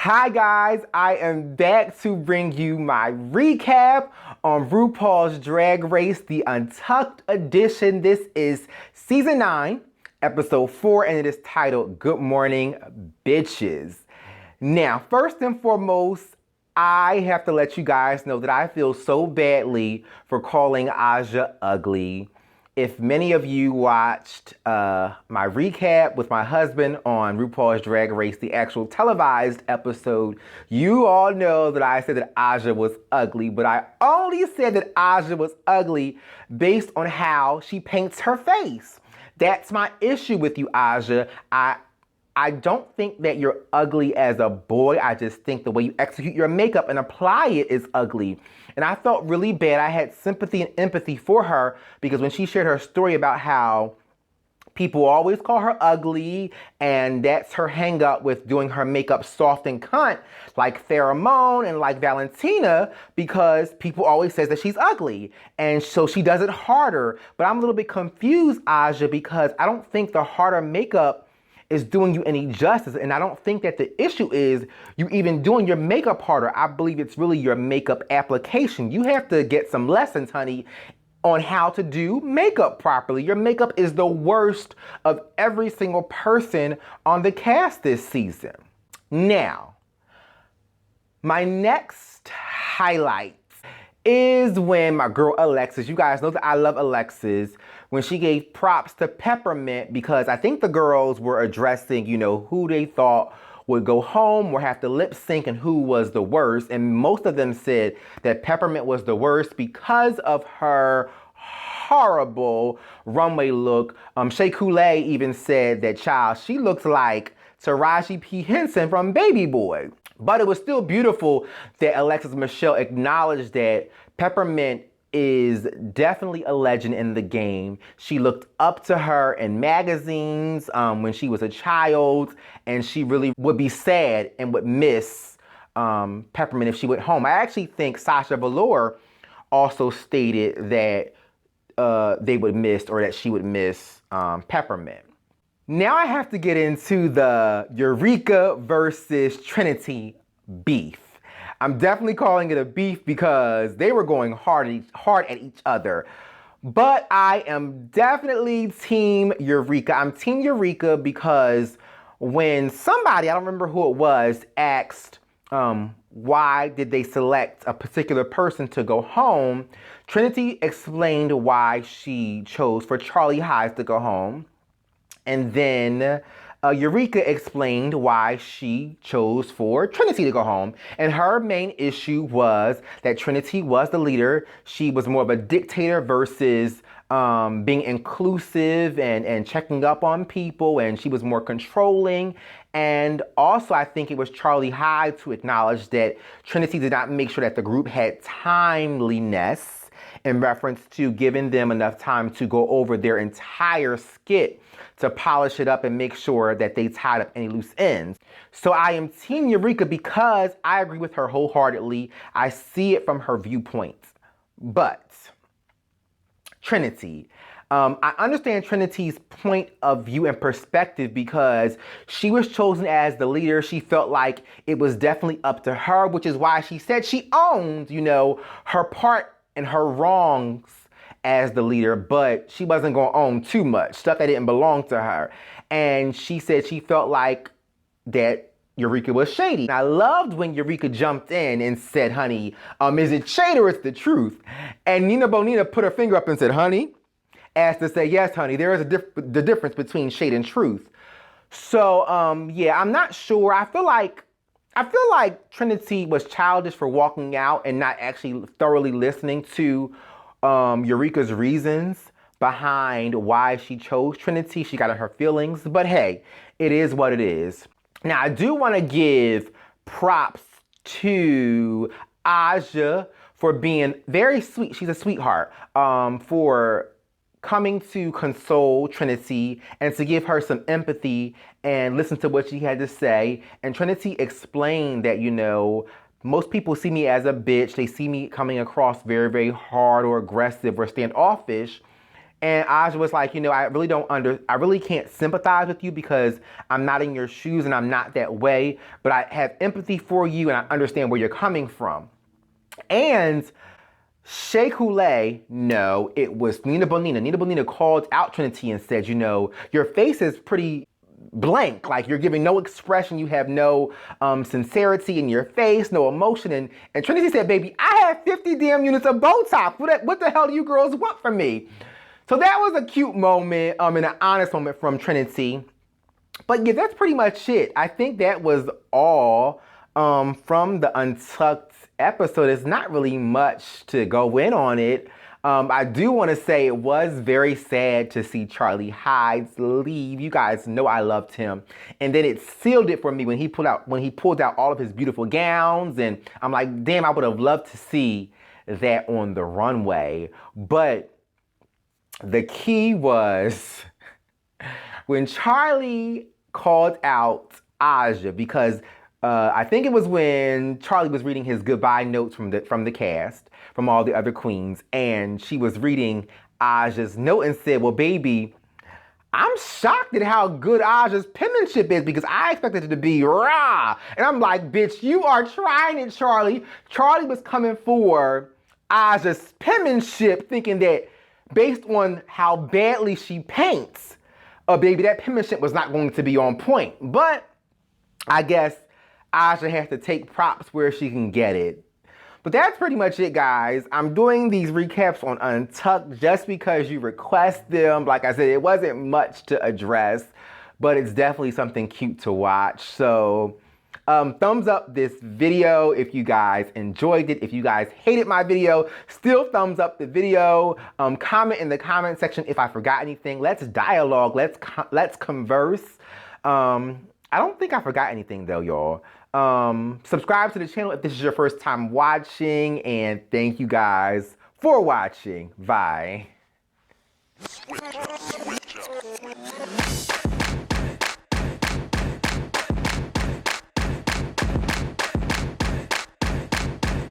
Hi guys, I am back to bring you my recap on RuPaul's Drag Race, the Untucked edition. This is season 9, episode 4, and it is titled Good Morning, Bitches. Now, first and foremost, I have to let you guys know that I feel so badly for calling Aja ugly. If many of you watched my recap with my husband on RuPaul's Drag Race, the actual televised episode, you all know that I said that Aja was ugly, but I only said that Aja was ugly based on how she paints her face. That's my issue with you, Aja. I don't think that you're ugly as a boy. I just think the way you execute your makeup and apply it is ugly. And I felt really bad. I had sympathy and empathy for her because when she shared her story about how people always call her ugly and that's her hang up with doing her makeup soft and cunt like Pheromone and like Valentina because people always says that she's ugly. And so she does it harder. But I'm a little bit confused, Aja, because I don't think the harder makeup is doing you any justice. And I don't think that the issue is you even doing your makeup harder. I believe it's really your makeup application. You have to get some lessons, honey, on how to do makeup properly. Your makeup is the worst of every single person on the cast this season. Now, my next highlight is when my girl Alexis, you guys know that I love Alexis, when she gave props to Peppermint because I think the girls were addressing, who they thought would go home or have to lip sync and who was the worst. And most of them said that Peppermint was the worst because of her horrible runway look. Shea Coulee even said that, child, she looks like Taraji P. Henson from Baby Boy. But it was still beautiful that Alexis Michelle acknowledged that Peppermint is definitely a legend in the game. She looked up to her in magazines when she was a child, and she really would be sad and would miss Peppermint if she went home. I actually think Sasha Velour also stated that they would miss, or that she would miss Peppermint. Now I have to get into the Eureka versus Trinity beef. I'm definitely calling it a beef because they were going hard at each other. But I am definitely Team Eureka. I'm Team Eureka because when somebody, I don't remember who it was, asked why did they select a particular person to go home, Trinity explained why she chose for Charlie Highs to go home. And then Eureka explained why she chose for Trinity to go home. And her main issue was that Trinity was the leader. She was more of a dictator versus being inclusive and checking up on people. And she was more controlling. And also, I think it was Charlie Hyde to acknowledge that Trinity did not make sure that the group had timeliness in reference to giving them enough time to go over their entire skit to polish it up and make sure that they tied up any loose ends. So I am Team Eureka because I agree with her wholeheartedly. I see it from her viewpoint. But Trinity, I understand Trinity's point of view and perspective because she was chosen as the leader. She felt like it was definitely up to her, which is why she said she owned, her part and her wrongs as the leader, but she wasn't going to own too much stuff that didn't belong to her. And she said she felt like that Eureka was shady. And I loved when Eureka jumped in and said, honey, is it shade or it's the truth? And Nina Bonina put her finger up and said, honey, as to say, yes, honey, there is the difference between shade and truth. So, yeah, I'm not sure. I feel like Trinity was childish for walking out and not actually thoroughly listening to Eureka's reasons behind why she chose Trinity. She got in her feelings, but hey, it is what it is. Now, I do want to give props to Aja for being very sweet. She's a sweetheart, for coming to console Trinity and to give her some empathy and listen to what she had to say. And Trinity explained that, most people see me as a bitch. They see me coming across very, very hard or aggressive or standoffish. And Aja was like, you know, I really can't sympathize with you because I'm not in your shoes and I'm not that way, but I have empathy for you and I understand where you're coming from. And Shea Coulee, no, it was Nina Bonina. Nina Bonina called out Trinity and said, you know, your face is pretty blank, like you're giving no expression, you have no sincerity in your face, no emotion. And Trinity said, baby, I have 50 damn units of Botox. What the hell do you girls want from me? So that was a cute moment and an honest moment from Trinity. But yeah, that's pretty much it. I think that was all from the Untucked episode. There's not really much to go in on it. I do want to say it was very sad to see Charlie Hides leave. You guys know I loved him. And then it sealed it for me when he pulled out all of his beautiful gowns. And I'm like, damn, I would have loved to see that on the runway. But the key was when Charlie called out Aja, because I think it was when Charlie was reading his goodbye notes from the cast, from all the other queens, and she was reading Aja's note and said, well, baby, I'm shocked at how good Aja's penmanship is because I expected it to be rah. And I'm like, bitch, you are trying it, Charlie. Charlie was coming for Aja's penmanship, thinking that based on how badly she paints, baby, that penmanship was not going to be on point. But I guess Aja has to take props where she can get it. But that's pretty much it, guys. I'm doing these recaps on Untucked just because you request them. Like I said, it wasn't much to address, but it's definitely something cute to watch. So thumbs up this video if you guys enjoyed it. If you guys hated my video, still thumbs up the video. Comment in the comment section if I forgot anything. Let's dialogue. Let's converse. I don't think I forgot anything though, y'all. Subscribe to the channel if this is your first time watching, and thank you guys for watching. Bye.